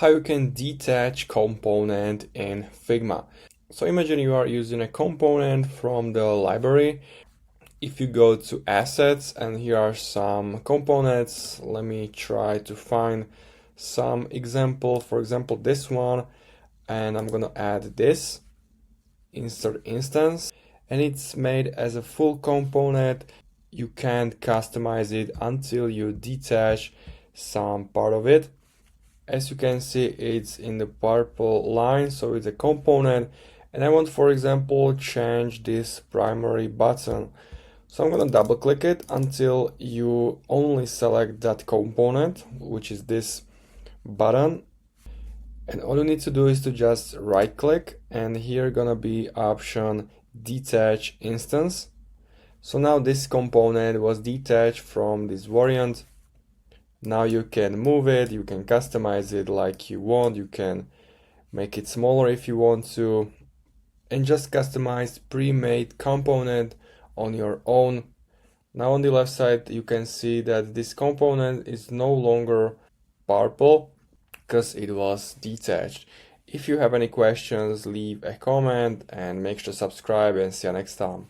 how you can detach component in Figma. So imagine you are using a component from the library. If you go to assets and here are some components, let me try to find some example, for example this one, and I'm gonna add this, insert instance, and it's made as a full component. You can't customize it until you detach some part of it. As you can see, it's in the purple line, so it's a component, and I want, for example, change this primary button. So I'm gonna double click it until you only select that component, which is this button. And all you need to do is to just right click, and here gonna be option detach instance. So now this component was detached from this variant. Now you can move it, you can customize it like you want, you can make it smaller if you want to, and just customize pre-made component on your own. Now on the left side you can see that this component is no longer purple because it was detached. If you have any questions, leave a comment and make sure to subscribe, and see you next time.